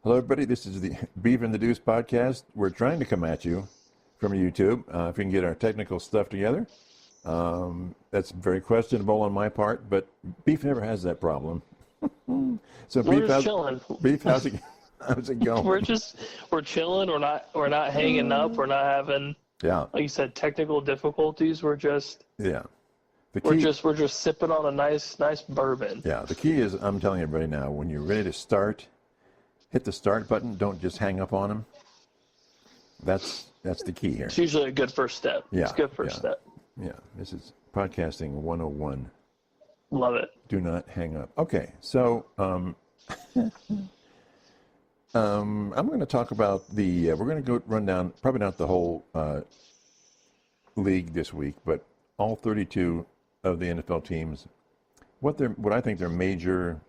Hello, everybody. This is the Beef and the Deuce podcast. We're trying to come at you from YouTube. If we can get our technical stuff together. That's very questionable on my part, but Beef never has that problem. So We're just chilling. Beef, how's it going? We're chilling. We're not hanging up. We're not having, Yeah, like you said, technical difficulties. We're just yeah. we're just sipping on a nice bourbon. Yeah, the key is, I'm telling everybody now, when you're ready to start, hit the start button. Don't just hang up on them. That's the key here. It's usually a good first step. Yeah, It's a good first step. Yeah, this is podcasting 101. Love it. Do not hang up. Okay, so I'm going to talk about we're going to go run down, probably not the whole league this week, but all 32 of the NFL teams, what I think their major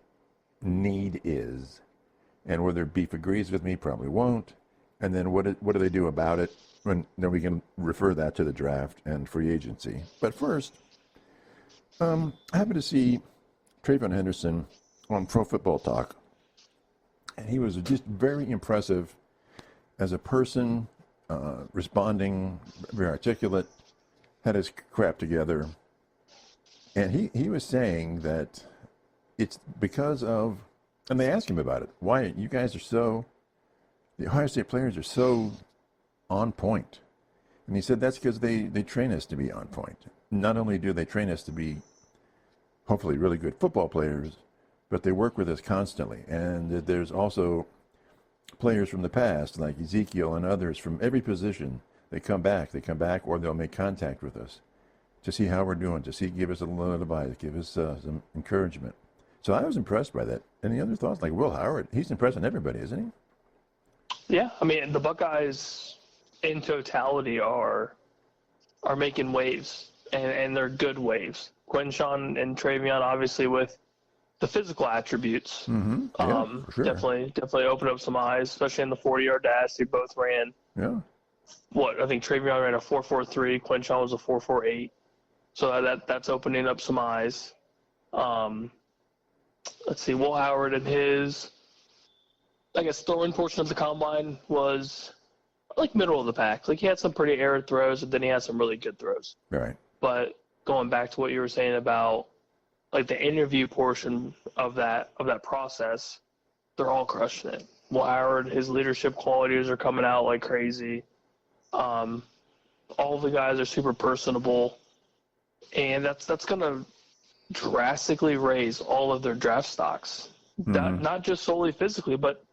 need is, and whether Beef agrees with me, probably won't, and then what do they do about it, and then we can refer that to the draft and free agency. But first, I happened to see Trayvon Henderson on Pro Football Talk, and he was just very impressive as a person, responding, very articulate, had his crap together. And he was saying that it's because of, and they asked him about it, why you guys are so, the Ohio State players are so on point. And he said that's because they train us to be on point. Not only do they train us to be hopefully really good football players, but they work with us constantly. And there's also players from the past, like Ezekiel and others from every position. They come back, or they'll make contact with us to see how we're doing, give us a little advice, give us some encouragement. So I was impressed by that. Any other thoughts? Like Will Howard, he's impressing everybody, isn't he? Yeah, I mean, the Buckeyes in totality are making waves, and they're good waves. Quinshon and Travion, obviously, with the physical attributes, Yeah, sure. definitely opened up some eyes, especially in the 40-yard dash. They both ran. Yeah. I think Travion ran a 4.43. Quinshon was a 4.48. So that's opening up some eyes. Let's see, Will Howard and his, I guess, throwing portion of the combine was like middle of the pack. Like he had some pretty arid throws, and then he had some really good throws. Right. But going back to what you were saying about like the interview portion of that process, they're all crushing it. Will Howard, his leadership qualities are coming out like crazy. All the guys are super personable, and that's going to drastically raise all of their draft stocks. Not just solely physically, but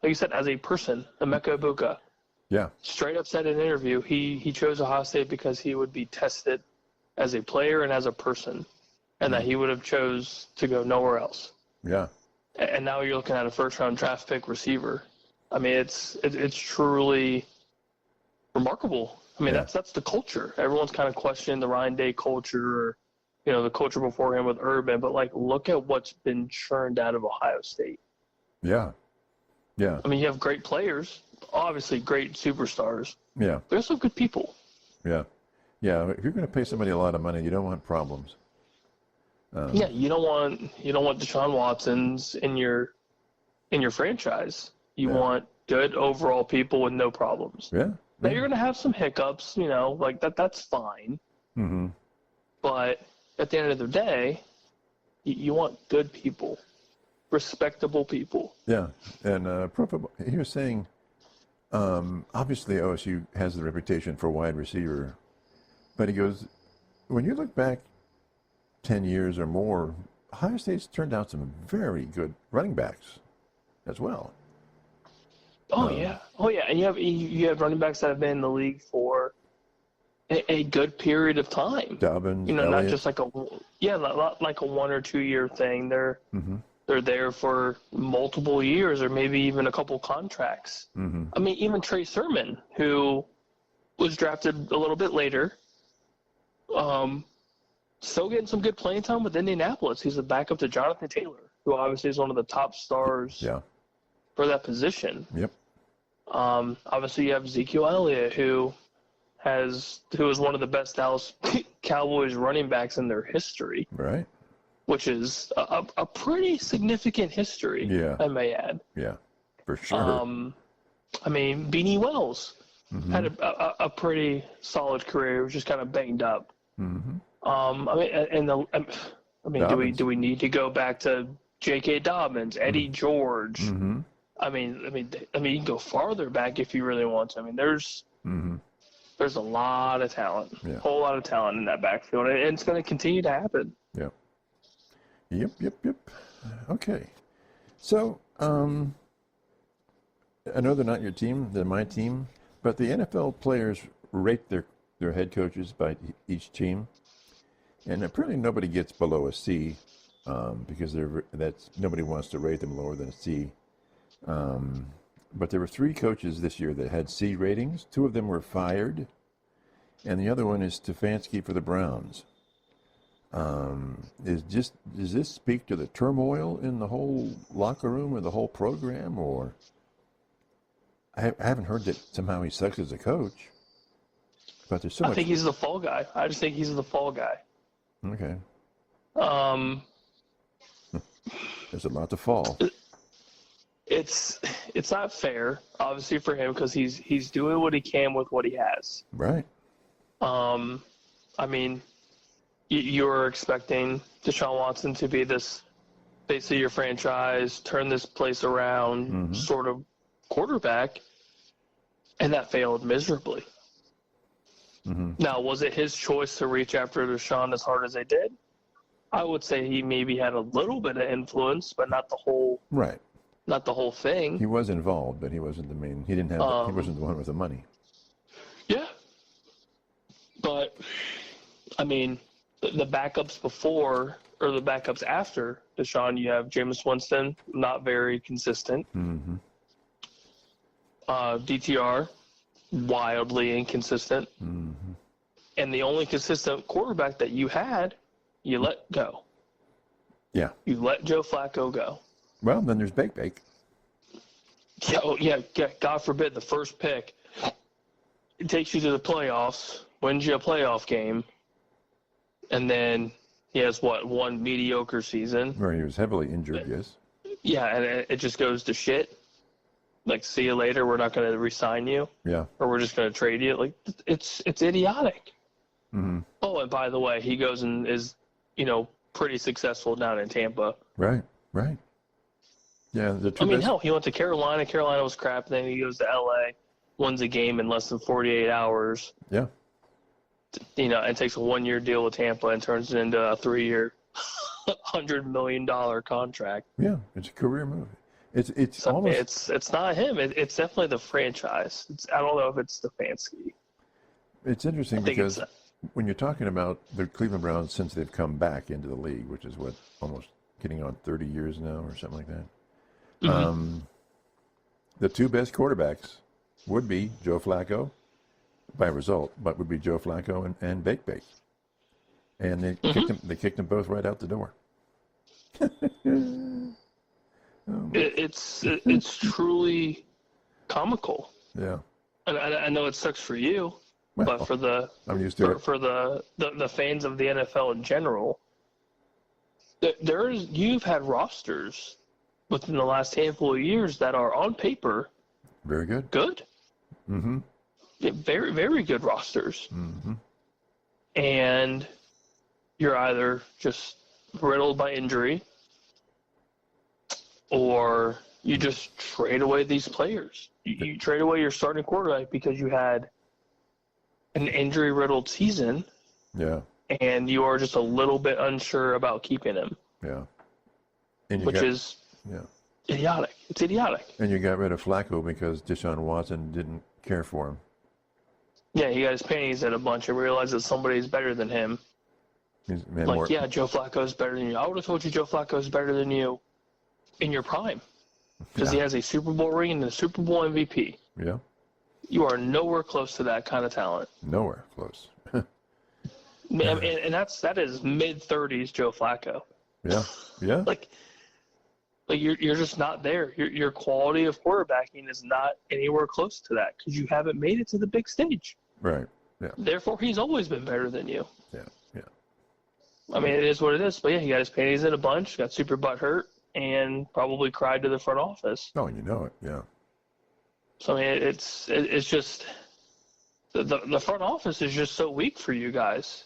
like you said, as a person. Emeka Egbuka, straight up said in an interview he chose Ohio State because he would be tested as a player and as a person, and that he would have chose to go nowhere else. Yeah. And now you're looking at a first-round draft pick receiver. I mean, it's truly remarkable. I mean, that's the culture. Everyone's kind of questioning the Ryan Day culture, or the culture before him with Urban. But like, look at what's been churned out of Ohio State. Yeah. Yeah. I mean, you have great players, obviously great superstars. Yeah. There's some good people. Yeah. Yeah. If you're going to pay somebody a lot of money, you don't want problems. You don't want Deshaun Watsons in your franchise. You want good overall people with no problems. Yeah. Now you're going to have some hiccups, like that. That's fine. Mm-hmm. But at the end of the day, you want good people, respectable people. Yeah. And Pro Football, he was saying, obviously OSU has the reputation for wide receiver, but he goes, when you look back 10 years or more, Ohio State's turned out some very good running backs as well. Oh yeah, and you have running backs that have been in the league for a good period of time. Dobbins, not Elliott. just like a 1 or 2 year thing. They're there for multiple years, or maybe even a couple contracts. I mean, even Trey Sermon, who was drafted a little bit later, still getting some good playing time with Indianapolis. He's a backup to Jonathan Taylor, who obviously is one of the top stars for that position. Yep. Obviously, you have Ezekiel Elliott, who is one of the best Dallas Cowboys running backs in their history. Right. Which is a pretty significant history, I may add. Yeah. For sure. I mean, Beanie Wells Mm-hmm. had a pretty solid career. He was just kind of banged up. Mm-hmm. I mean, Dobbins. do we need to go back to J.K. Dobbins, Eddie George? Mm-hmm. I mean, you can go farther back if you really want to. I mean, there's a lot of talent, Yeah. a whole lot of talent in that backfield, and it's going to continue to happen. Yeah. Yep. Okay. So, I know they're not your team, they're my team, but the NFL players rate their head coaches by each team, and apparently nobody gets below a C, because nobody wants to rate them lower than a C. But there were 3 coaches this year that had C ratings. 2 of them were fired, and the other one is Stefanski for the Browns. Does this speak to the turmoil in the whole locker room or the whole program, or I haven't heard that somehow he sucks as a coach, but there's so much. I think he's the fall guy. I just think he's the fall guy. Okay. There's a lot to fall. It's not fair, obviously, for him because he's doing what he can with what he has. Right. I mean, you're expecting Deshaun Watson to be this, basically your franchise, turn this place around sort of quarterback, and that failed miserably. Now, was it his choice to reach after Deshaun as hard as they did? I would say he maybe had a little bit of influence, but not the whole. Right. Not the whole thing. He was involved, but he wasn't the main. He didn't have. He wasn't the one with the money. Yeah. But I mean, the backups before or the backups after Deshaun, you have Jameis Winston, not very consistent. DTR, wildly inconsistent. And the only consistent quarterback that you had, you let go. Yeah. You let Joe Flacco go. Well, then there's Bake. Yeah, God forbid the first pick. It takes you to the playoffs, wins you a playoff game, and then he has, one mediocre season. Where he was heavily injured, yes. Yeah, and it just goes to shit. Like, see you later, we're not going to re-sign you. Yeah. Or we're just going to trade you. Like, it's idiotic. Oh, and by the way, he goes and is, pretty successful down in Tampa. Right. Yeah, hell, he went to Carolina. Carolina was crap. Then he goes to L.A., wins a game in less than 48 hours. Yeah. And takes a 1-year deal with Tampa and turns it into a 3-year, $100 million contract. Yeah, it's a career move. It's almost. It's not him. It's definitely the franchise. I don't know if it's Stefanski. It's interesting because when you're talking about the Cleveland Browns since they've come back into the league, which is almost getting on 30 years now or something like that. The 2 best quarterbacks would be Joe Flacco by result, but would be Joe Flacco and Bake. And they kicked them both right out the door. It's truly comical. Yeah. And I know it sucks for you, but for I'm used to it. For the fans of the NFL in general, you've had rosters within the last handful of years that are on paper very good. Good. Yeah, very, very good rosters. And you're either just riddled by injury or you just trade away these players. You trade away your starting quarterback because you had an injury-riddled season. Yeah. And you are just a little bit unsure about keeping him. Yeah. Which is idiotic. It's idiotic. And you got rid of Flacco because Deshaun Watson didn't care for him. Yeah, he got his panties in a bunch and realized that somebody's better than him. Joe Flacco is better than you. I would have told you Joe Flacco is better than you in your prime because he has a Super Bowl ring and a Super Bowl MVP. Yeah. You are nowhere close to that kind of talent. Nowhere close. And that is mid-30s Joe Flacco. Yeah. Like you're just not there. Your quality of quarterbacking is not anywhere close to that because you haven't made it to the big stage. Right. Yeah. Therefore, he's always been better than you. Yeah. I mean, it is what it is. But yeah, he got his panties in a bunch, got super butt hurt, and probably cried to the front office. Oh, you know it, yeah. So, I mean, it's just the front office is just so weak for you guys.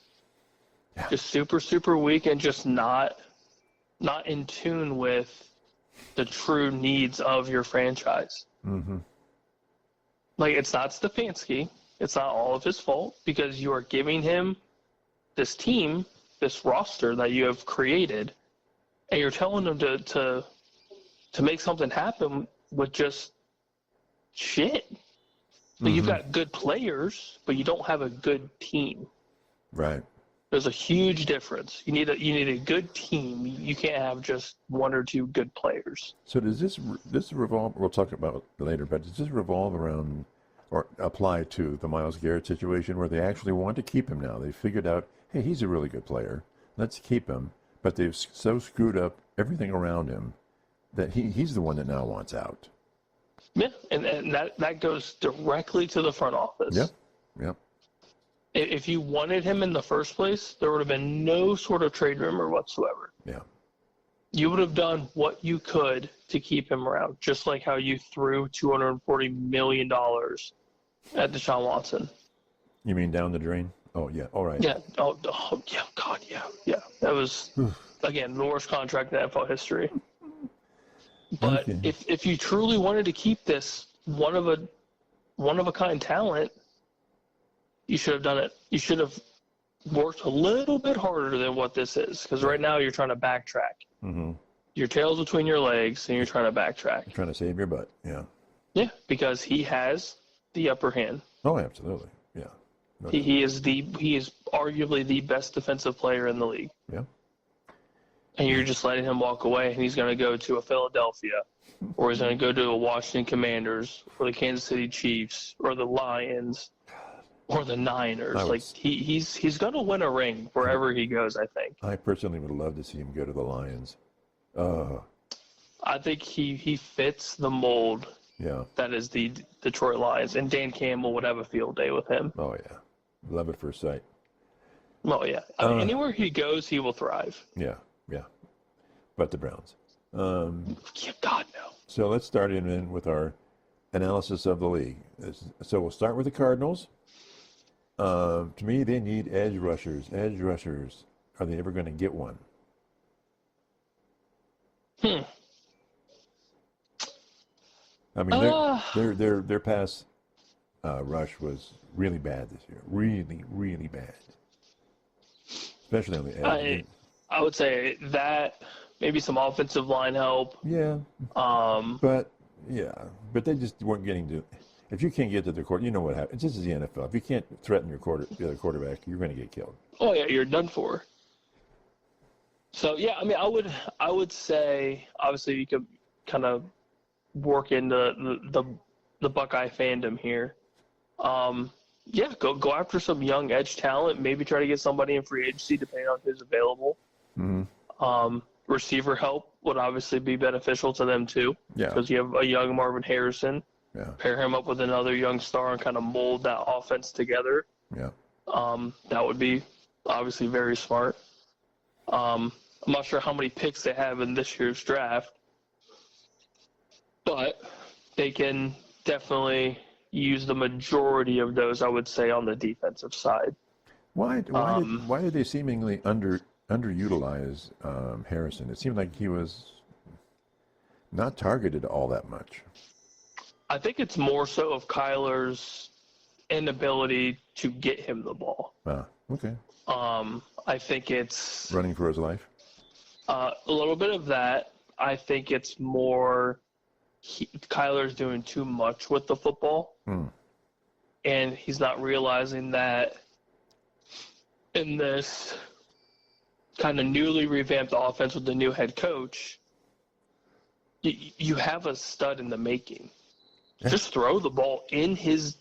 Yeah. Just super, super weak and just not in tune with the true needs of your franchise. Mm-hmm. Like, it's not Stefanski. It's not all of his fault because you are giving him this team, this roster that you have created, and you're telling him to make something happen with just shit. Like, you've got good players, but you don't have a good team. Right. There's a huge difference. You need a good team. You can't have just one or two good players. So does this revolve? We'll talk about it later, but does this revolve around or apply to the Myles Garrett situation where they actually want to keep him now? They figured out, hey, he's a really good player. Let's keep him. But they've so screwed up everything around him that he's the one that now wants out. Yeah, and that goes directly to the front office. Yep. Yep. If you wanted him in the first place, there would have been no sort of trade rumor whatsoever. Yeah. You would have done what you could to keep him around, just like how you threw $240 million at Deshaun Watson. You mean down the drain? Oh, yeah. All right. Yeah. Oh yeah. God, yeah. Yeah. That was, again, the worst contract in NFL history. But Okay. if you truly wanted to keep this one of a kind talent, you should have done it. You should have worked a little bit harder than what this is, because right now you're trying to backtrack. Mm-hmm. Your tail's between your legs, and you're trying to backtrack. Trying to save your butt. Yeah. Yeah, because he has the upper hand. Oh, absolutely. Yeah. No doubt. He is arguably the best defensive player in the league. Yeah. And you're just letting him walk away, and he's going to go to a Philadelphia, or he's going to go to a Washington Commanders, or the Kansas City Chiefs, or the Lions, or the Niners. Like, he's going to win a ring wherever he goes, I think. I personally would love to see him go to the Lions. I think he fits the mold Yeah. that is the Detroit Lions, and Dan Campbell would have a field day with him. Oh, yeah. Love at first sight. Oh, yeah. I mean, anywhere he goes, he will thrive. Yeah. Yeah. But the Browns. Yeah, God, no. So let's start in with our analysis of the league. So we'll start with the Cardinals. To me, they need edge rushers. Edge rushers. Are they ever going to get one? I mean, their pass rush was really bad this year. Really, really bad. Especially on the edge. I would say that maybe some offensive line help. Yeah. But they just weren't getting to. If you can't get to the quarter, you know what happens. This is the NFL. If you can't threaten the other quarterback, you're going to get killed. Oh yeah, you're done for. So yeah, I mean, I would say obviously you could kind of work into the Buckeye fandom here. Yeah, go after some young edge talent. Maybe try to get somebody in free agency depending on who's available. Mm-hmm. Receiver help would obviously be beneficial to them too. Yeah. Because you have a young Marvin Harrison. Yeah. Pair him up with another young star and kind of mold that offense together. Yeah. That would be obviously very smart. I'm not sure how many picks they have in this year's draft, but they can definitely use the majority of those, I would say, on the defensive side. Why did they seemingly underutilize Harrison? It seemed like he was not targeted all that much. I think it's more so of Kyler's inability to get him the ball. Ah, okay. I think it's Running for his life? a little bit of that. I think it's more Kyler's doing too much with the football. And he's not realizing that in this kind of newly revamped offense with the new head coach, you have a stud in the making. Yeah. Just throw the ball in his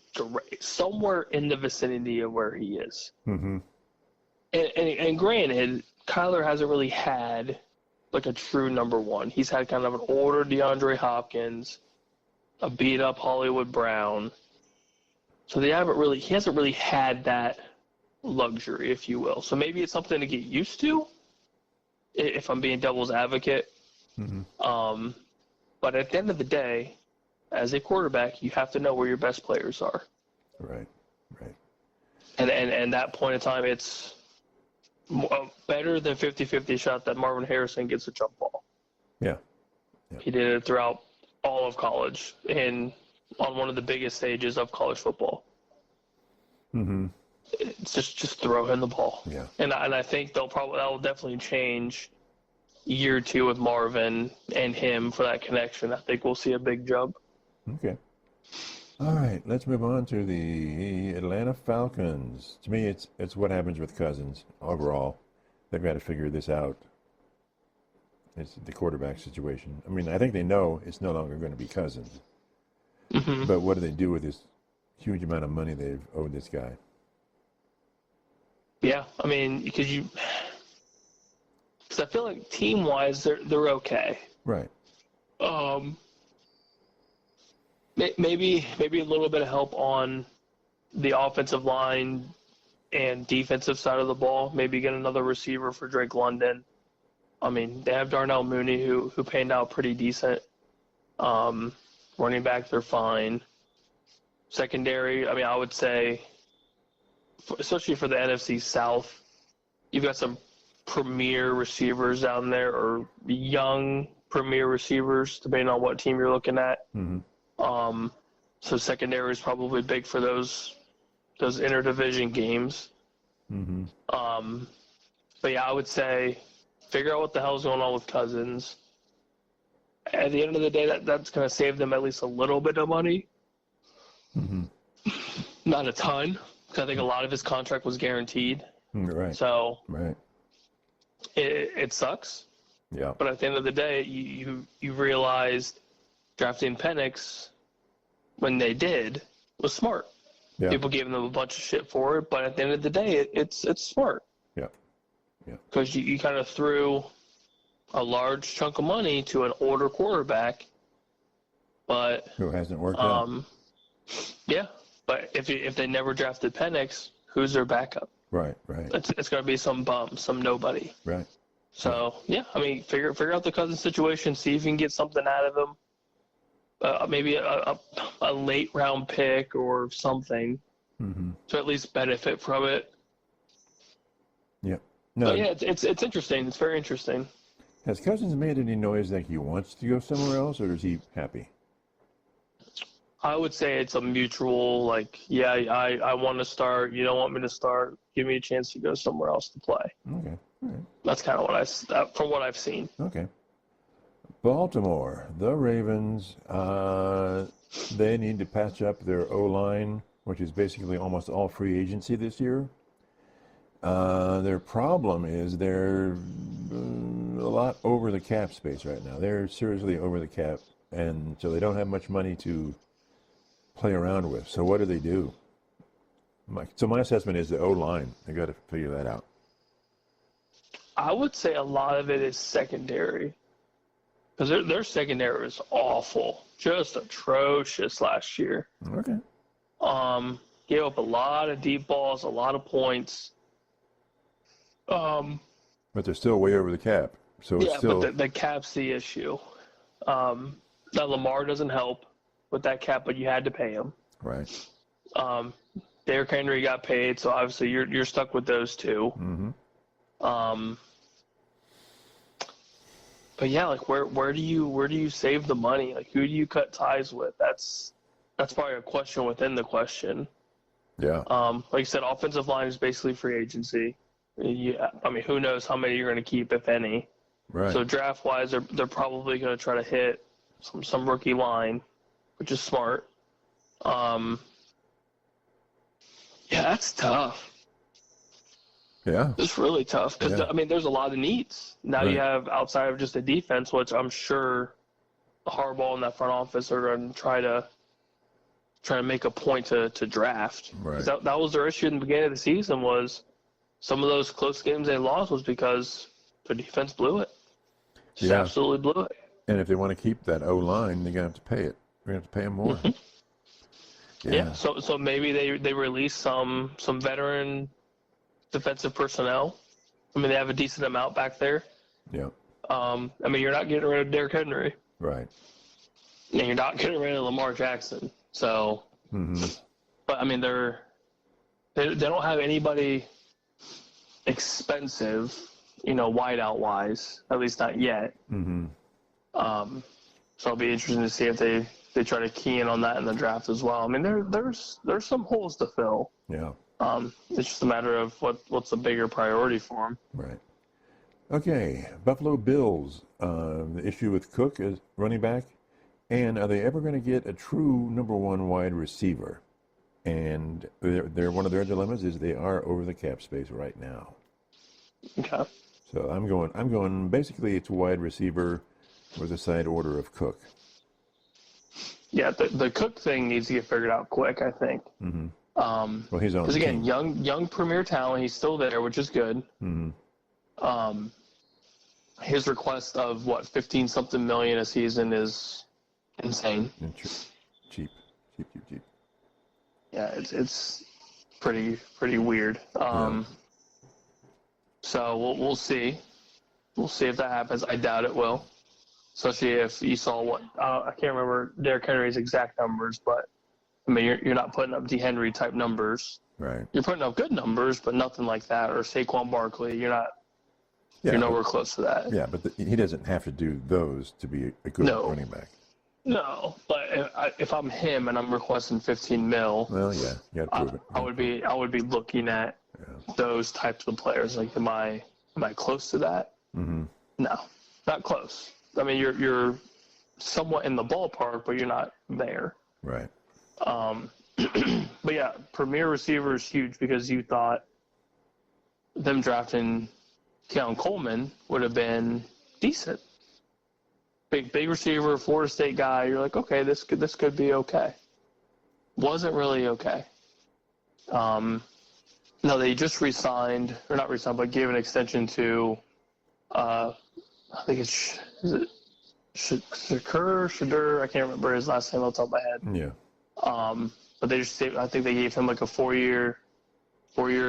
somewhere in the vicinity of where he is. Mm-hmm. And granted, Kyler hasn't really had like a true number one. He's had kind of an older DeAndre Hopkins, a beat up Hollywood Brown. So he hasn't really had that luxury, if you will. So maybe it's something to get used to, if I'm being devil's advocate. But at the end of the day, as a quarterback, you have to know where your best players are. Right. Right. And that point in time, it's better than 50-50 shot that Marvin Harrison gets a jump ball. Yeah. He did it throughout all of college and on one of the biggest stages of college football. It's just throw him the ball. Yeah. And I think that will definitely change year 2 with Marvin and him for that connection. I think we'll see a big jump. Okay. All right, let's move on to the Atlanta Falcons. To me, it's what happens with Cousins overall. They've got to figure this out. It's the quarterback situation. I mean, I think they know it's no longer going to be Cousins. But what do they do with this huge amount of money they've owed this guy? Yeah, I mean, because I feel like team-wise they're okay. Right. Maybe a little bit of help on the offensive line and defensive side of the ball. Maybe get another receiver for Drake London. I mean, they have Darnell Mooney who panned out pretty decent. Running back, they're fine. Secondary, I mean, I would say, especially for the NFC South, you've got some premier receivers down there, or young premier receivers, depending on what team you're looking at. So secondary is probably big for those interdivision games. But yeah, I would say figure out what the hell's going on with Cousins. At the end of the day, that's going to save them at least a little bit of money. Not a ton, because I think a lot of his contract was guaranteed. Right. So right. It sucks. Yeah. But at the end of the day, you realized drafting Penix when they did was smart. Yeah. People gave them a bunch of shit for it, but at the end of the day, it's smart. Yeah. Yeah. Because you kind of threw a large chunk of money to an older quarterback, but who hasn't worked out. Yeah, but if they never drafted Penix, who's their backup? Right. Right. It's going to be some bum, some nobody. Right. So yeah, I mean, figure out the Cousins situation, see if you can get something out of him. Maybe a late round pick or something to at least benefit from it. Yeah. No. But yeah, it's interesting. It's very interesting. Has Cousins made any noise like he wants to go somewhere else, or is he happy? I would say it's a mutual, like, yeah, I want to start. You don't want me to start. Give me a chance to go somewhere else to play. Okay. All right. That's kind of from what I've seen. Okay. Baltimore, the Ravens, they need to patch up their O-line, which is basically almost all free agency this year. Their problem is they're a lot over the cap space right now. They're seriously over the cap, and so they don't have much money to play around with. So what do? My assessment is the O-line. They got to figure that out. I would say a lot of it is secondary, because their secondary was awful, just atrocious last year. Okay. Gave up a lot of deep balls, a lot of points. But they're still way over the cap. So it's still... but the cap's the issue. Now Lamar doesn't help with that cap, but you had to pay him. Right. Derrick Henry got paid, so obviously you're stuck with those two. But yeah, like where do you save the money? Like, who do you cut ties with? That's probably a question within the question. Yeah. Like you said, offensive line is basically free agency. Yeah, I mean, who knows how many you're going to keep, if any. Right. So draft wise, they're probably going to try to hit some rookie line, which is smart. Yeah, that's tough. Yeah. It's really tough because, I mean, there's a lot of needs. Now you have, outside of just a defense, which I'm sure Harbaugh and that front office are going to try to make a point to draft. Right. That was their issue in the beginning of the season, was some of those close games they lost was because their defense blew it. Just absolutely blew it. And if they want to keep that O-line, they're going to have to pay it. They're going to have to pay them more. Yeah. So maybe they release some veteran defensive personnel. I mean, they have a decent amount back there. Yeah. I mean, you're not getting rid of Derrick Henry, Right. and you're not getting rid of Lamar Jackson. So, but I mean, they don't have anybody expensive, wideout wise, at least not yet. So it'll be interesting to see if they try to key in on that in the draft as well. I mean, there's some holes to fill. Yeah. It's just a matter of what's a bigger priority for them. Right. Okay. Buffalo Bills. The issue with Cook is running back, and are they ever going to get a true number one wide receiver? And they're one of their dilemmas is they are over the cap space right now. Okay. So I'm going. Basically, it's wide receiver with a side order of Cook. Yeah, the Cook thing needs to get figured out quick, I think. Well, he's on. Because again, young premier talent, he's still there, which is good. His request of 15-something million a season is insane. Cheap. Yeah, it's pretty weird. So we'll see. We'll see if that happens. I doubt it will. Especially if you saw I can't remember Derrick Henry's exact numbers, but I mean you're not putting up D. Henry type numbers. Right. You're putting up good numbers, but nothing like that. Or Saquon Barkley, you're nowhere close to that. Yeah, but he doesn't have to do those to be a good running back. No, but if I'm him and I'm requesting 15 mil, well, yeah, you got to prove it. I would be looking at those types of players. Like, am I close to that? No, not close. I mean, you're somewhat in the ballpark, but you're not there. Right. But yeah, premier receiver is huge because you thought them drafting Keon Coleman would have been decent. Big receiver, Florida State guy. You're like, okay, this could be okay. Wasn't really okay. No, they just but gave an extension to, I think it's Shadur. I can't remember his last name off the top of my head. Yeah. But I think they gave him like a four-year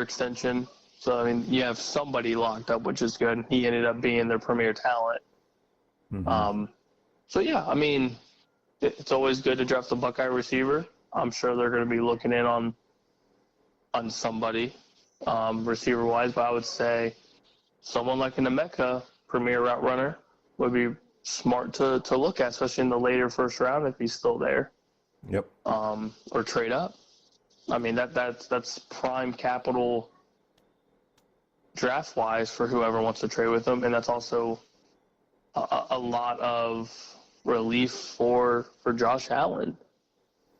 extension. So I mean, you have somebody locked up, which is good. He ended up being their premier talent. So yeah, I mean, it's always good to draft a Buckeye receiver. I'm sure they're going to be looking in on somebody receiver-wise, but I would say someone like an Emeka, premier route runner, would be smart to look at, especially in the later first round if he's still there. Yep. Or trade up. I mean, that's prime capital draft-wise for whoever wants to trade with him, and that's also a lot of relief for Josh Allen.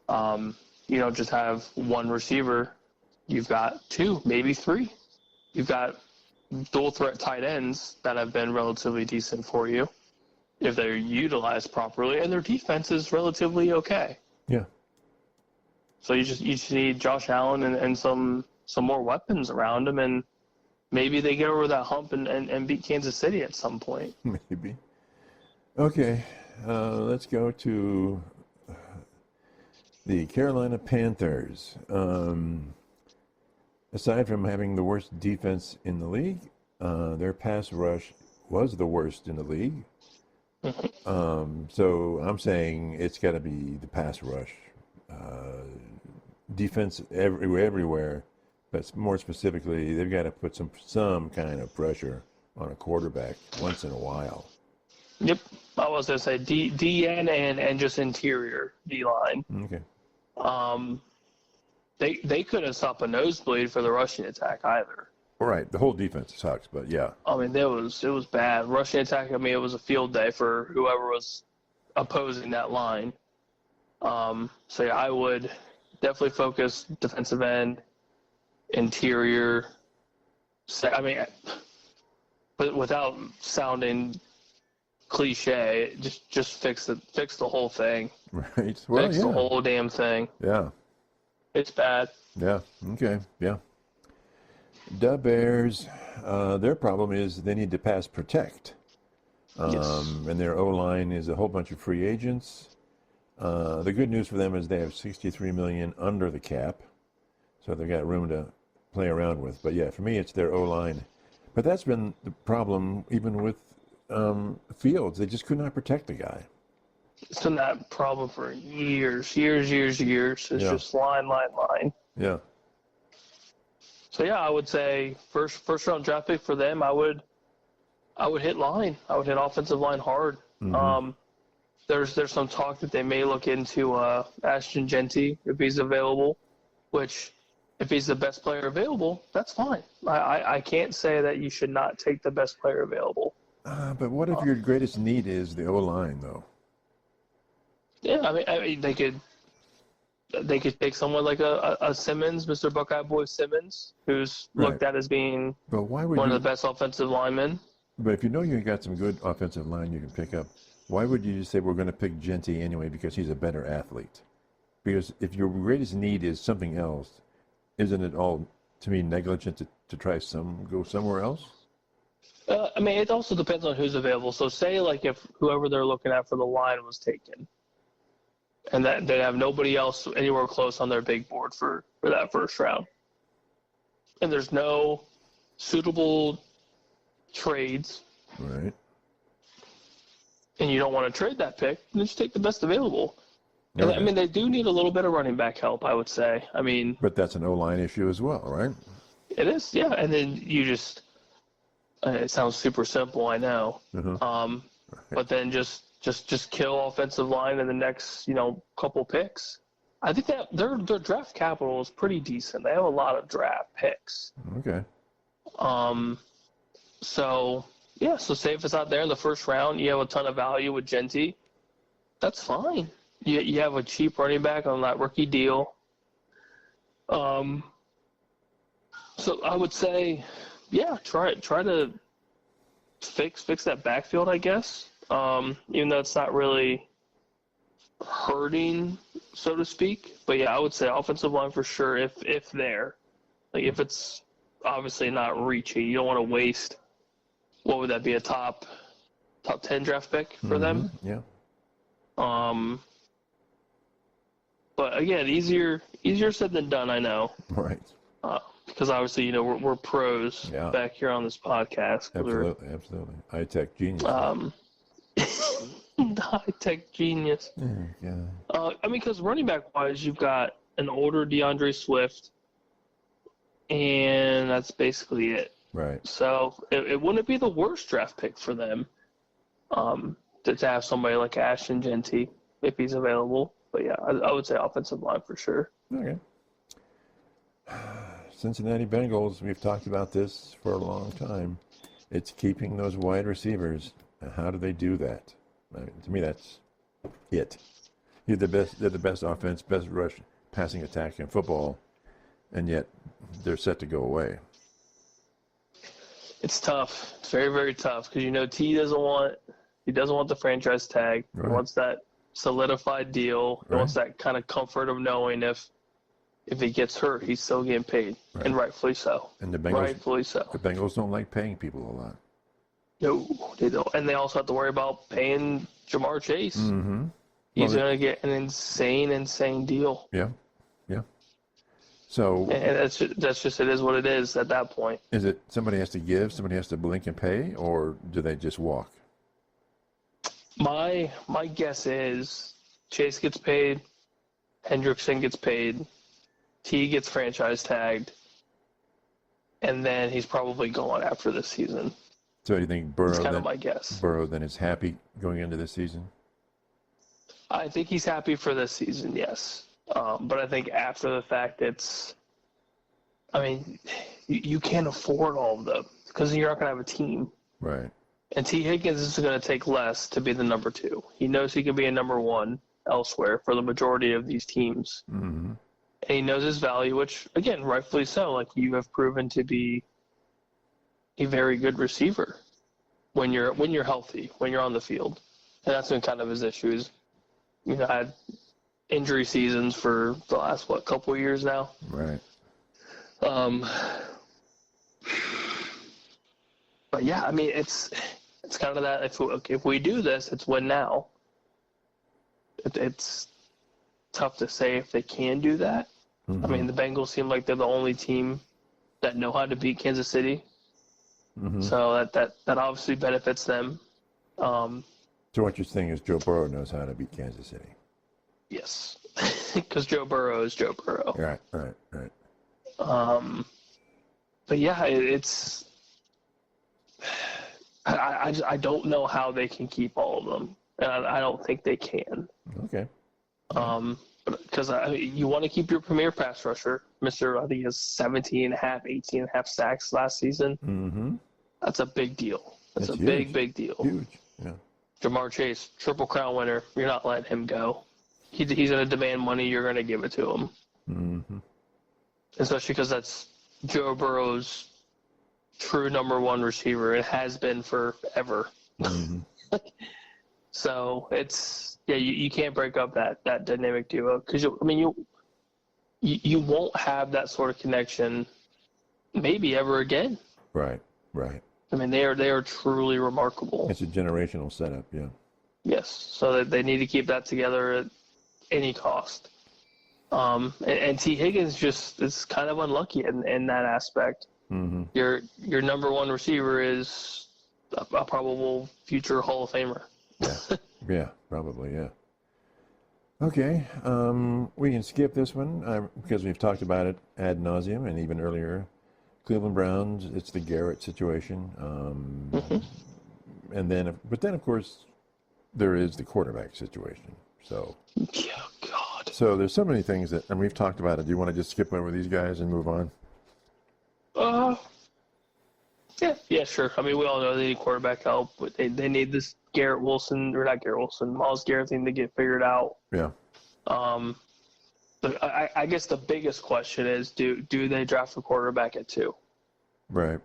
You don't just have one receiver. You've got two, maybe three. You've got dual threat tight ends that have been relatively decent for you if they're utilized properly, and their defense is relatively okay. Yeah. So you just need Josh Allen and some more weapons around him, and maybe they get over that hump and beat Kansas City at some point. Maybe. Okay, let's go to the Carolina Panthers. Aside from having the worst defense in the league, their pass rush was the worst in the league. So I'm saying it's got to be the pass rush. Defense everywhere, but more specifically, they've got to put some kind of pressure on a quarterback once in a while. Yep, I was going to say DN and just interior D-line. Okay. They couldn't stop a nosebleed for the rushing attack either. All right, the whole defense sucks, but yeah. I mean, it was bad. Rushing attack, I mean, it was a field day for whoever was opposing that line. So yeah, I would definitely focus defensive end, interior. I mean, but without sounding cliche, just fix the whole thing. Right. Well, fix the whole damn thing. Yeah. It's bad. Yeah. Okay. Yeah. The Bears, their problem is they need to pass protect. Yes. And their O-line is a whole bunch of free agents. The good news for them is they have $63 million under the cap, so they've got room to play around with. But yeah, for me, it's their O-line. But that's been the problem even with Fields. They just could not protect the guy. It's been that problem for years. It's Yeah. just line. Yeah. So yeah, I would say first round draft pick for them. I would hit line. I would hit offensive line hard. Mm-hmm. There's some talk that they may look into Ashton Genty if he's available, which if he's the best player available, that's fine. I can't say that you should not take the best player available. But what if your greatest need is the O-line, though? Yeah, I mean they could take someone like a Simmons, Mr. Buckeye Boy Simmons, who's looked at as being But why would one you? of the best offensive linemen. But if you know you got some good offensive line you can pick up, why would you just say we're going to pick Genty anyway because he's a better athlete? Because if your greatest need is something else, isn't it all, to me, negligent to try go somewhere else? I mean, it also depends on who's available. So say like if whoever they're looking at for the line was taken, and that they have nobody else anywhere close on their big board for that first round, and there's no suitable trades, Right. and you don't want to trade that pick, then just take the best available. And Okay. I mean, they do need a little bit of running back help, I would say. I mean, But that's an O-line issue as well, right? it is, yeah. And then you just, it sounds super simple, I know. Uh-huh. But then just kill offensive line in the next, couple picks. I think that their draft capital is pretty decent. They have a lot of draft picks. Okay. So yeah, so say if it's out there in the first round, you have a ton of value with Genty. That's fine. You have a cheap running back on that rookie deal. So I would say, yeah, try to fix that backfield, I guess. Even though it's not really hurting, so to speak. But yeah, I would say offensive line for sure. If there, like if it's obviously not reaching, you don't want to waste. What would that be? A top 10 draft pick for them? Yeah. But again, easier said than done. I know. Right. Because obviously, we're pros back here on this podcast. Absolutely. High-tech genius. High-tech genius. Yeah. I mean, because running back wise, you've got an older DeAndre Swift, and that's basically it. Right. So it wouldn't be the worst draft pick for them to have somebody like Ashton Genty if he's available. But yeah, I would say offensive line for sure. Okay. Cincinnati Bengals, we've talked about this for a long time. It's keeping those wide receivers. How do they do that? I mean, to me, that's it. They're the best offense, best rush passing attack in football, and yet they're set to go away. It's tough. It's very, very tough because T doesn't want the franchise tag. Right. He wants that solidified deal. He Right. wants that kind of comfort of knowing if he gets hurt, he's still getting paid, Right. and rightfully so. And the Bengals, Rightfully so. The Bengals don't like paying people a lot. No, they don't. And they also have to worry about paying Jamar Chase. Mm-hmm. He's going to get an insane deal. Yeah. So And that's just it is what it is at that point. is it somebody has to give, somebody has to blink and pay, or do they just walk? My guess is Chase gets paid, Hendrickson gets paid, T gets franchise tagged, and then he's probably gone after this season. So you think That's kind of my guess. Burrow then is happy going into this season? I think he's happy for this season, yes. But I think after the fact, you can't afford all of them because you're not going to have a team. Right. And T. Higgins is going to take less to be the number 2. He knows he can be a number 1 elsewhere for the majority of these teams. Mm-hmm. And he knows his value, which, again, rightfully so. Like, you have proven to be a very good receiver when you're healthy, when you're on the field. And that's been kind of his issues. Had injury seasons for the last, couple of years now. Right. But yeah, I mean, it's kind of that. If we do this, it's win now. It's tough to say if they can do that. Mm-hmm. I mean, the Bengals seem like they're the only team that know how to beat Kansas City. Mm-hmm. So that obviously benefits them. So what you're saying is Joe Burrow knows how to beat Kansas City. Yes, because Joe Burrow is Joe Burrow. Right. But yeah, it's. I don't know how they can keep all of them, and I don't think they can. Okay. Because you want to keep your premier pass rusher, Mr. I think he has 17 and a half, 18 and a half sacks last season. Mm-hmm. That's a big deal. That's a huge. big deal. Huge. Yeah. Jamar Chase, Triple Crown winner. You're not letting him go. He's going to demand money. You're going to give it to him. Mm-hmm. Especially because that's Joe Burrow's true number one receiver. It has been forever. Mm-hmm. So it's you can't break up that dynamic duo because you won't have that sort of connection maybe ever again. Right. I mean they are truly remarkable. It's a generational setup. Yeah. Yes, so they need to keep that together at any cost. And T. Higgins just is kind of unlucky in that aspect. Mm-hmm. Your number one receiver is a probable future Hall of Famer. Yeah, probably, yeah. Okay, we can skip this one because we've talked about it ad nauseum, and even earlier, Cleveland Browns. It's the Garrett situation, and then of course, there is the quarterback situation. So, yeah, God. So there's so many things and we've talked about it. Do you want to just skip over these guys and move on? Yeah, sure. I mean, we all know they need quarterback help, but they need this Myles Garrett thing to get figured out. Yeah. I guess the biggest question is, do they draft a quarterback at 2? Right.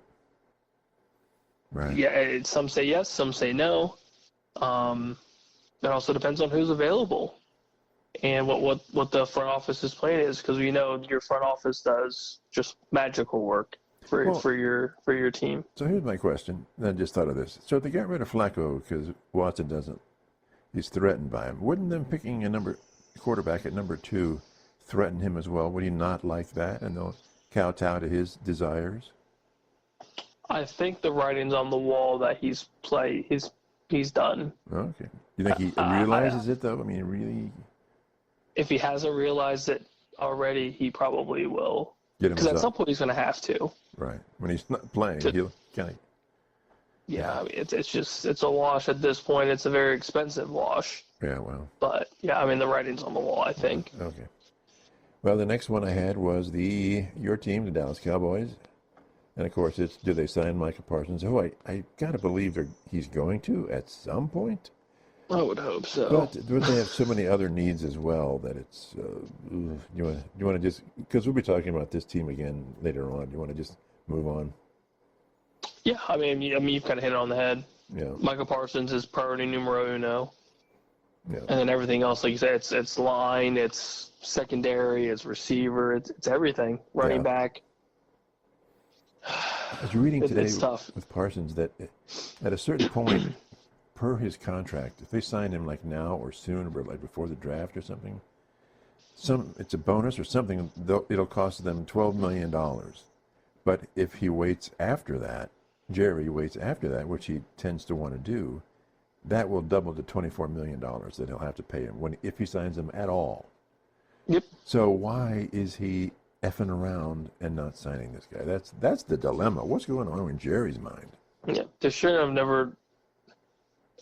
Yeah, some say yes, some say no. It also depends on who's available and what the front office's plan is, because we know your front office does just magical work for your team. So here's my question. I just thought of this. So if they got rid of Flacco because Watson he's threatened by him, wouldn't them picking a quarterback at number 2 threaten him as well? Would he not like that, and they'll kowtow to his desires? I think the writing's on the wall that he's done. Okay. You think he realizes it, though? I mean, really? If he hasn't realized it already, he probably will. Because at some point he's going to have to. Right. When he's not playing, he'll kind of... Yeah, I mean, it's a wash at this point. It's a very expensive wash. Yeah, well. But, yeah, I mean, the writing's on the wall, I think. Okay. Well, the next one I had was your team, the Dallas Cowboys. And, of course, it's do they sign Micah Parsons, who I got to believe he's going to at some point. I would hope so. But they have so many other needs as well that it's you want to just, because we'll be talking about this team again later on. You want to just move on? Yeah, I mean you've kind of hit it on the head. Yeah. Micah Parsons is priority numero uno. Yeah. And then everything else, like you said, it's line, it's secondary, it's receiver, it's everything. Running back. I was reading today with Parsons that at a certain point, per his contract, if they sign him like now or soon, or like before the draft or something, it's a bonus or something. It'll cost them $12 million. But if he waits after that, Jerry waits after that, which he tends to want to do, that will double to $24 million that he'll have to pay him if he signs him at all. Yep. So why is he effing around and not signing this guy? That's the dilemma. What's going on in Jerry's mind? Yeah, there should have never.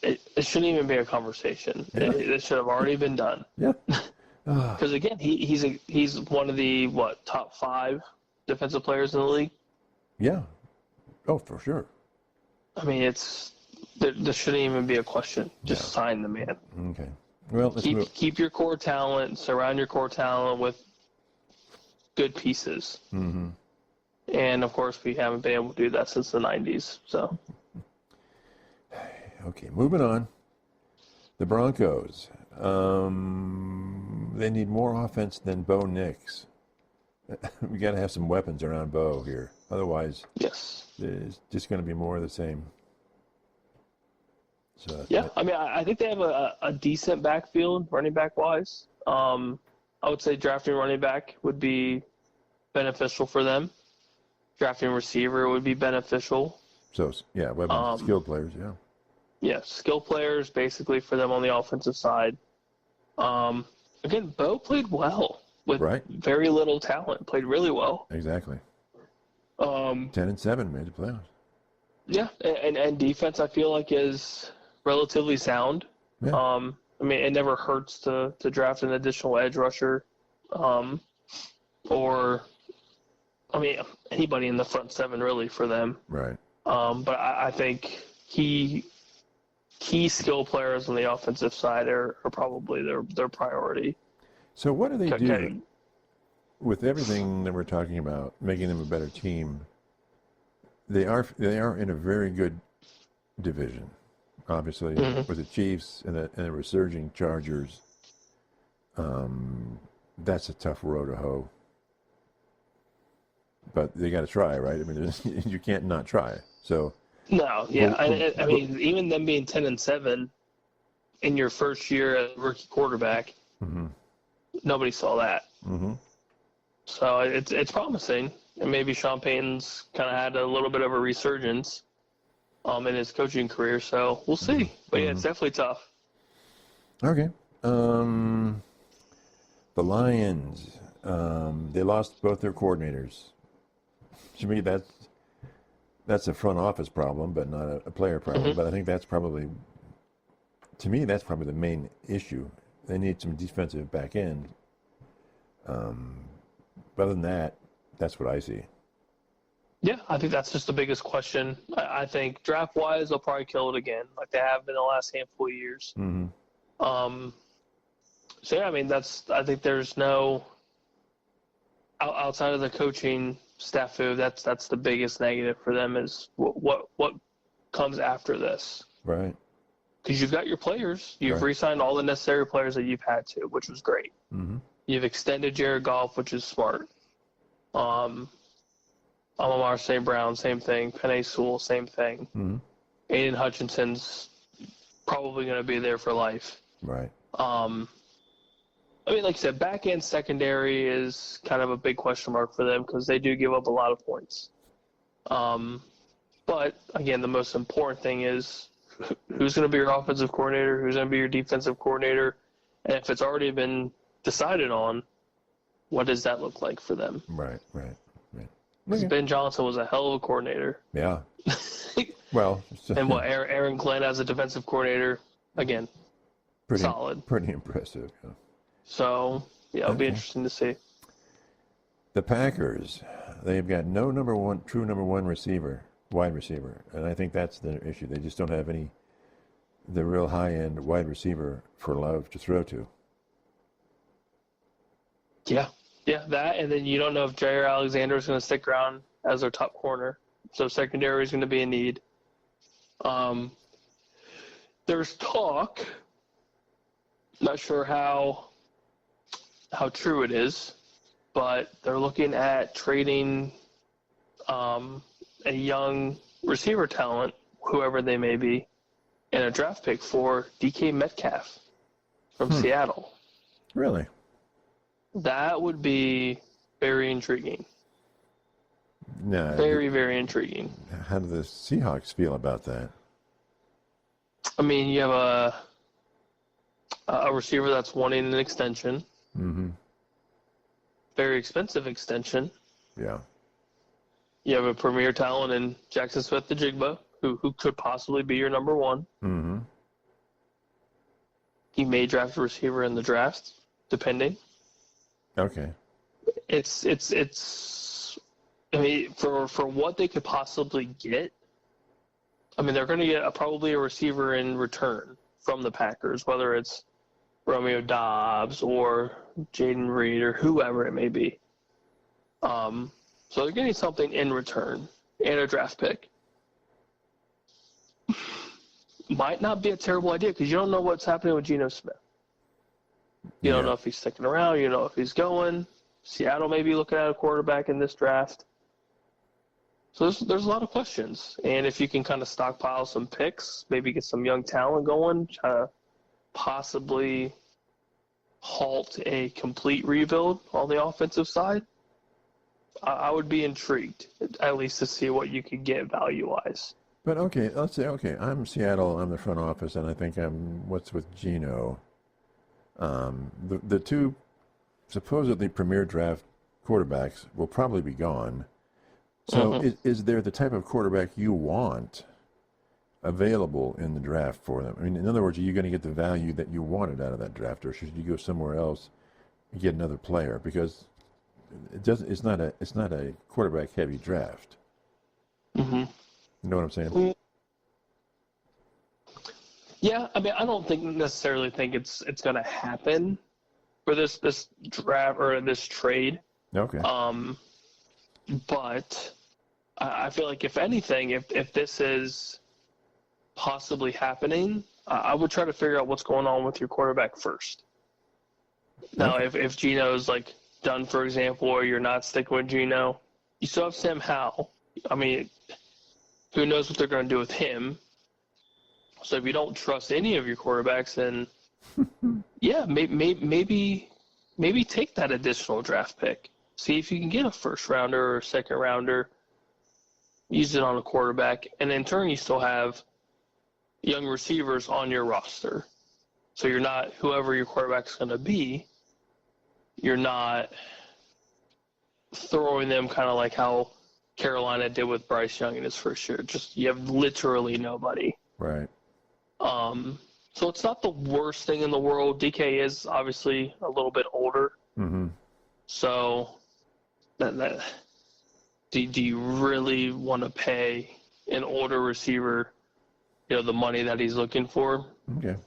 It shouldn't even be a conversation. Yeah. It should have already been done. Yeah. Because again, he's one of the top 5 defensive players in the league. Yeah. Oh, for sure. I mean, there shouldn't even be a question. Just sign the man. Okay. Well, keep your core talent. Surround your core talent with good pieces. Mm-hmm. And of course, we haven't been able to do that since the 90s. So. Okay, moving on. The Broncos. They need more offense than Bo Nix. We got to have some weapons around Bo here. Otherwise, yes, it's just going to be more of the same. So I mean, I think they have a decent backfield, running back wise. I would say drafting running back would be beneficial for them. Drafting receiver would be beneficial. So weapons, skilled players, yeah. Yeah, skill players basically for them on the offensive side. Again, Bo played well with Right. very little talent. Played really well. Exactly. 10-7 made the playoffs. Yeah, and defense I feel like is relatively sound. Yeah. I mean, it never hurts to draft an additional edge rusher, or I mean anybody in the front seven really for them. Right. But I think key skill players on the offensive side are probably their priority. So what do they do Okay. with everything that we're talking about, making them a better team? They are in a very good division, obviously, with the Chiefs and the resurging Chargers. That's a tough row to hoe. But they got to try, right? I mean, you can't not try. So. No, yeah, I mean, even them being 10-7 in your first year as a rookie quarterback, nobody saw that. So it's promising, and maybe Sean Payton's kind of had a little bit of a resurgence in his coaching career. So we'll see. But yeah, it's definitely tough. Okay. The Lions, they lost both their coordinators. To me, that's a front office problem, but not a player problem. But I think that's probably the main issue. They need some defensive back end. But other than that, that's what I see. Yeah, I think that's just the biggest question. I think draft-wise, they'll probably kill it again, like they have been the last handful of years. So yeah, I mean, I think there's no outside of the coaching staff. That's the biggest negative for them is what comes after this. Right. Because you've got your players, you've re-signed all the necessary players that you've had to, which was great. You've extended Jared Goff, which is smart. Amon-Ra St. Brown, same thing. Penei Sewell, same thing. Aiden Hutchinson's probably going to be there for life. Right. I mean, like you said, back end secondary is kind of a big question mark for them because they do give up a lot of points. But again, the most important thing is who's going to be your offensive coordinator, who's going to be your defensive coordinator, and if it's already been decided on, what does that look like for them? Right. Because Ben Johnson was a hell of a coordinator. Yeah. Well. And Aaron Glenn as a defensive coordinator, again, solid. Pretty impressive. Yeah. So, yeah, it'll be interesting to see. The Packers, they've got no true number one wide receiver, and I think that's the issue. They just don't have the real high-end wide receiver for Love to throw to. Yeah, that, and then you don't know if Jair Alexander is going to stick around as their top corner. So secondary is going to be a need. There's talk, not sure how true it is, but they're looking at trading a young receiver talent, whoever they may be, in a draft pick for DK Metcalf from Seattle. Really? That would be very intriguing. No. Very, very intriguing. How do the Seahawks feel about that? I mean, you have a receiver that's wanting an extension. Very expensive extension. Yeah. You have a premier talent in Jackson Smith-Njigba, who could possibly be your number one. He may draft a receiver in the draft, depending. Okay. It's. I mean, for what they could possibly get, I mean, they're going to get probably a receiver in return from the Packers, whether it's Romeo Doubs or Jaden Reed or whoever it may be. So they're getting something in return and a draft pick. Might not be a terrible idea because you don't know what's happening with Geno Smith. You don't know if he's sticking around. You don't know if he's going. Seattle may be looking at a quarterback in this draft. So there's a lot of questions. And if you can kind of stockpile some picks, maybe get some young talent going, try to possibly halt a complete rebuild on the offensive side, I would be intrigued, at least to see what you could get value-wise. But okay, let's say I'm Seattle, I'm the front office, and I think what's with Geno. The two supposedly premier draft quarterbacks will probably be gone. So is there the type of quarterback you want available in the draft for them? I mean, in other words, are you going to get the value that you wanted out of that draft, or should you go somewhere else and get another player? Because it's not a quarterback heavy draft. Mm-hmm. You know what I'm saying? Yeah, I mean, I don't necessarily think it's going to happen for this draft or this trade. Okay. But I feel like if anything, if this is possibly happening, I would try to figure out what's going on with your quarterback first. Now, if Geno's like done, for example, or you're not sticking with Geno, you still have Sam Howell. I mean, who knows what they're going to do with him? So if you don't trust any of your quarterbacks, then yeah, maybe take that additional draft pick. See if you can get a first rounder or a second rounder. Use it on a quarterback, and in turn, you still have young receivers on your roster. So you're not whoever your quarterback's going to be. You're not throwing them kind of like how Carolina did with Bryce Young in his first year. Just you have literally nobody. Right. So it's not the worst thing in the world. DK is obviously a little bit older. Mm-hmm. So do you really want to pay an older receiver, the money that he's looking for? Okay.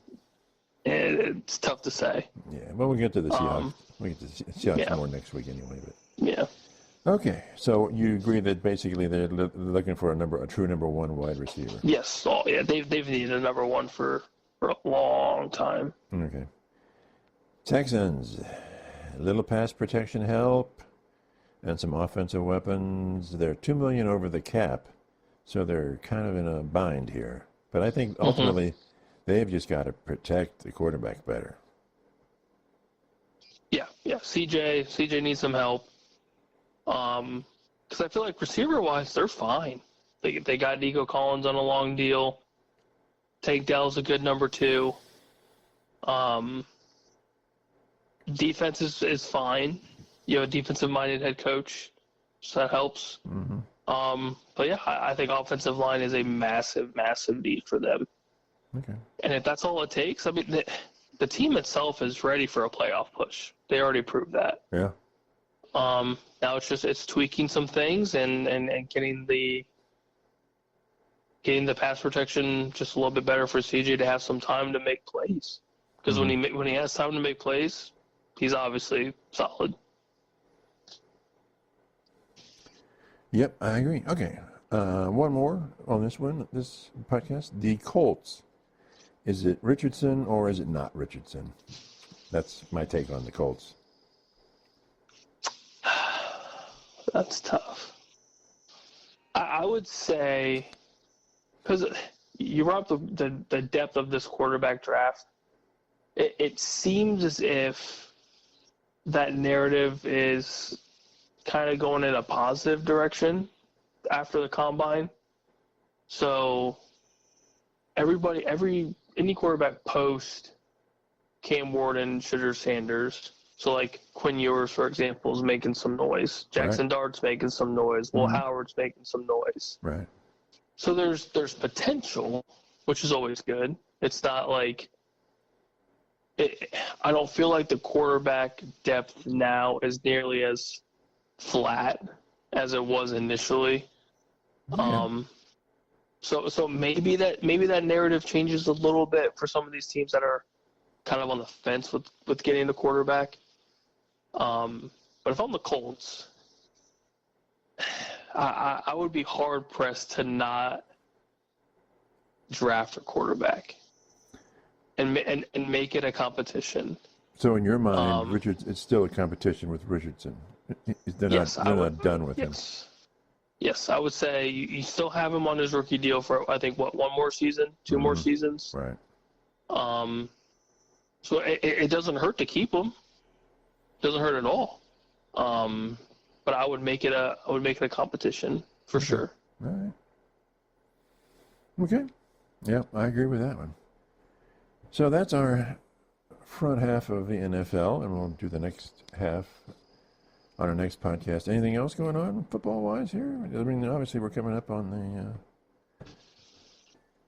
It's tough to say. Yeah. Well, we'll get to the Seahawks. We get to the Seahawks more next week anyway. But yeah. Okay. So you agree that basically they're looking for a true number one wide receiver? Yes. Oh, yeah. They've needed a number one for a long time. Okay. Texans, a little pass protection help and some offensive weapons. They're $2 million over the cap, so they're kind of in a bind here. But I think ultimately they've just got to protect the quarterback better. Yeah. CJ needs some help. Because I feel like receiver-wise, they're fine. They got Nico Collins on a long deal. Tank Dell's a good number 2. Defense is fine. You have a defensive-minded head coach, so that helps. Mm-hmm. But yeah, I think offensive line is a massive, massive need for them. Okay. And if that's all it takes, I mean, the team itself is ready for a playoff push. They already proved that. Yeah. Now it's tweaking some things and getting the pass protection just a little bit better for CJ to have some time to make plays. Because when he has time to make plays, he's obviously solid. Yep, I agree. Okay. One more on this podcast. The Colts. Is it Richardson or is it not Richardson? That's my take on the Colts. That's tough. I would say, because you brought up the depth of this quarterback draft, it seems as if that narrative is kind of going in a positive direction after the combine. So any quarterback post Cam Warden, Shedeur Sanders. So like Quinn Ewers, for example, is making some noise. Jackson Dart's making some noise. Will Howard's making some noise. Right. So there's potential, which is always good. It's not like I don't feel like the quarterback depth now is nearly as flat as it was initially. Yeah. So maybe that narrative changes a little bit for some of these teams that are kind of on the fence with getting the quarterback. But if I'm the Colts, I would be hard pressed to not draft a quarterback and make it a competition. So in your mind, it's still a competition with Richardson. They're not done with him. Yes, I would say you still have him on his rookie deal for, I think, one more season, 2 more seasons. Right. So it doesn't hurt to keep him. It doesn't hurt at all. But I would make it a competition for sure. All right. Okay. Yeah, I agree with that one. So that's our front half of the NFL, and we'll do the next half on our next podcast. Anything else going on football-wise here? I mean, obviously we're coming up on the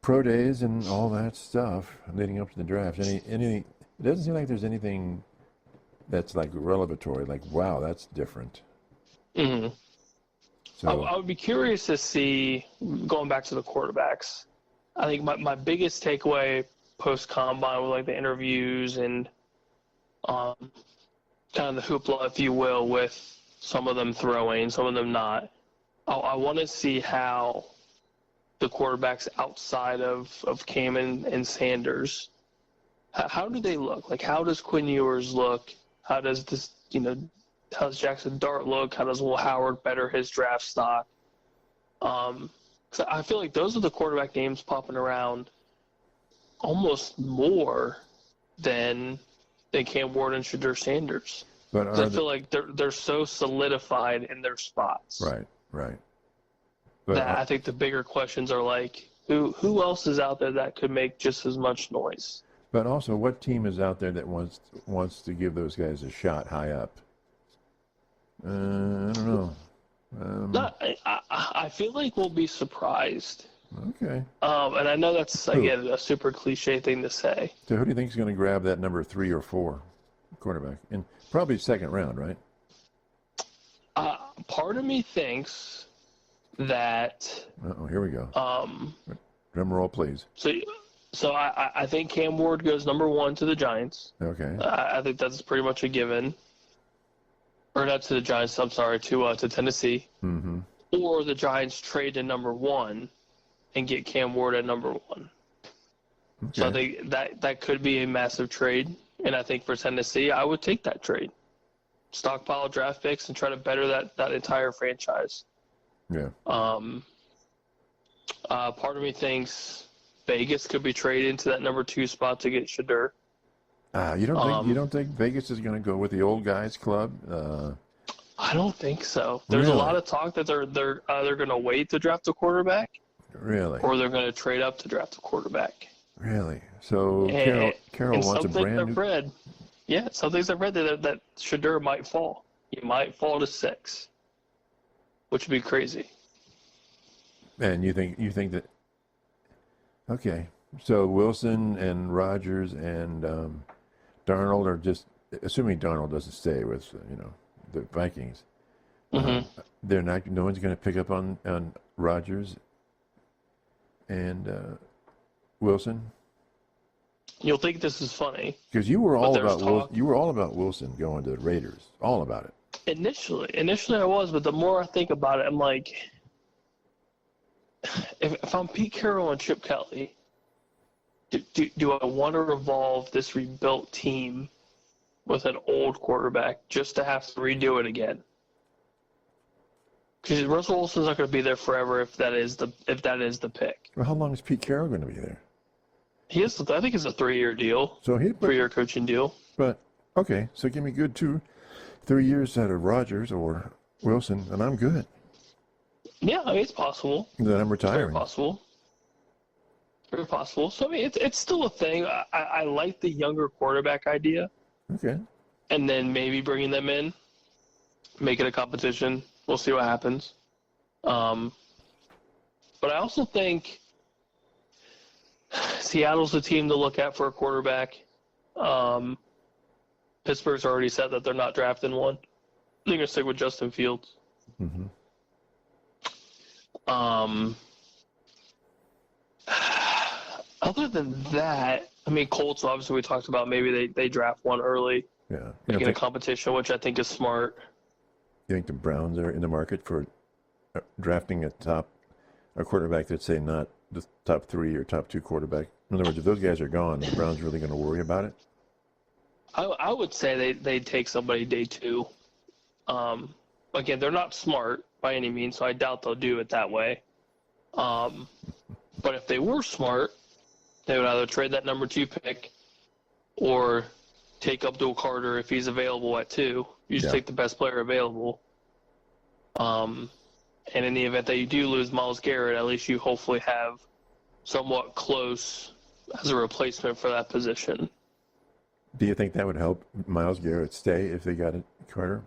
pro days and all that stuff leading up to the draft. Anything? It doesn't seem like there's anything that's like revelatory. Like, wow, that's different. Mm-hmm. So I would be curious to see, going back to the quarterbacks, I think my biggest takeaway post-combine with like the interviews and kind of the hoopla, if you will, with some of them throwing, some of them not. I want to see how the quarterbacks outside of Cam and Sanders, how do they look? Like, how does Quinn Ewers look? How does this, how does Jackson Dart look? How does Will Howard better his draft stock? So I feel like those are the quarterback names popping around almost more than Cam Ward and Shedeur Sanders. but I feel like they're so solidified in their spots. right. But That I think the bigger questions are like, who else is out there that could make just as much noise? But also, what team is out there that wants to give those guys a shot high up? I don't know. I feel like we'll be surprised. Okay. And I know that's, again, a super cliche thing to say. So who do you think is going to grab that number 3 or 4 quarterback? In probably second round, right? Part of me thinks that Uh-oh, here we go. Drum roll, please. So I think Cam Ward goes number 1 to the Giants. Okay. I think that's pretty much a given. Or not to the Giants, I'm sorry, to Tennessee. Mm-hmm. Or the Giants trade to number 1 and get Cam Ward at number 1. Okay. So I think that could be a massive trade. And I think for Tennessee, I would take that trade. Stockpile draft picks and try to better that entire franchise. Yeah. Part of me thinks Vegas could be traded into that number 2 spot to get Shedeur. You don't think Vegas is going to go with the old guys club? I don't think so. There's Really? a lot of talk that they're either going to wait to draft a quarterback Really? or they're going to trade up to draft a quarterback. Really? So Carroll wants a brand new. Read, yeah, some things I've read that Shedeur might fall. He might fall to 6, which would be crazy. And you think that? Okay. So Wilson and Rodgers and Darnold are just assuming Darnold doesn't stay with the Vikings. Mm-hmm. They're not. No one's going to pick up on Rodgers and Wilson. You'll think this is funny. Because you were all there's about talk- you were all about Wilson going to the Raiders. All about it. Initially I was, but the more I think about it, I'm like, if I'm Pete Carroll and Chip Kelly, do I want to revolve this rebuilt team with an old quarterback just to have to redo it again? Because Russell Wilson's not going to be there forever if that is the pick. Well, how long is Pete Carroll going to be there? I think it's a 3-year deal. So 3-year coaching deal. But okay, so give me good 2-3 years out of Rodgers or Wilson, and I'm good. Yeah, I mean, it's possible. Then I'm Very retiring. possible. Very possible. So I mean, it's still a thing. I like the younger quarterback idea, Okay. and then maybe bringing them in, make it a competition. We'll see what happens. But I also think Seattle's the team to look at for a quarterback. Pittsburgh's already said that they're not drafting one. They're going to stick with Justin Fields. Mm-hmm. Other than that, I mean, Colts, obviously we talked about maybe they draft one early, Yeah. making a competition, which I think is smart. You think the Browns are in the market for drafting a quarterback that's, say, not the top 3 or top 2 quarterback? In other words, if those guys are gone, the Browns really going to worry about it? I would say they'd take somebody day 2. Again, they're not smart by any means, so I doubt they'll do it that way. But if they were smart, they would either trade that number 2 pick or take Abdul Carter if he's available at 2. You just take the best player available. And in the event that you do lose Myles Garrett, at least you hopefully have somewhat close as a replacement for that position. Do you think that would help Myles Garrett stay if they got it, Carter?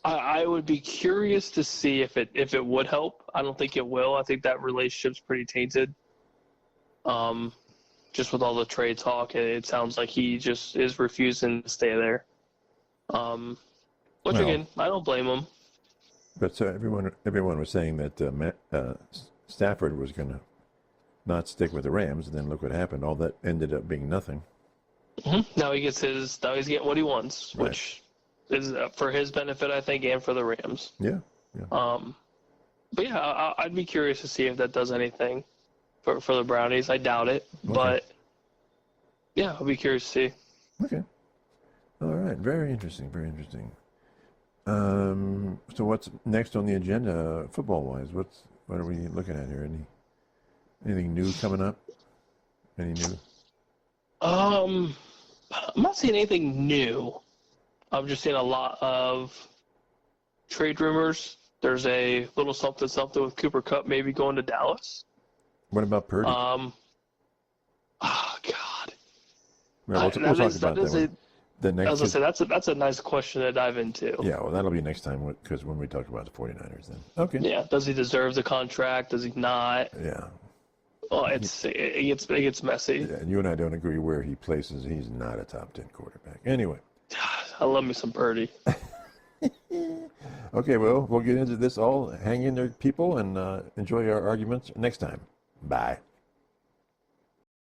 I would be curious to see if it would help. I don't think it will. I think that relationship's pretty tainted. Just with all the trade talk, it sounds like he just is refusing to stay there. Which again, I don't blame him. But everyone was saying that Stafford was going to not stick with the Rams, and then look what happened. All that ended up being nothing. Mm-hmm. Now he's getting what he wants, right. Which is for his benefit, I think, and for the Rams. Yeah. But yeah, I'd be curious to see if that does anything for the Brownies. I doubt it, okay. But yeah, I'll be curious to see. Okay. All right. Very interesting. Very interesting. So what's next on the agenda, football-wise? What are we looking at here? Anything new coming up? Any new? I'm not seeing anything new. I'm just seeing a lot of trade rumors. There's a little something with Cooper Kupp maybe going to Dallas. What about Purdy? Oh God. Well, we'll talk about that. The next. I was gonna say that's a nice question to dive into. Yeah, well, that'll be next time because when we talk about the 49ers, then. Okay. Yeah. Does he deserve the contract? Does he not? Yeah. Well, it gets messy. Yeah, and you and I don't agree where he places. He's not a top 10 quarterback. Anyway. I love me some Purdy. Okay, well, we'll get into this all. Hang in there, people, and enjoy our arguments next time. Bye.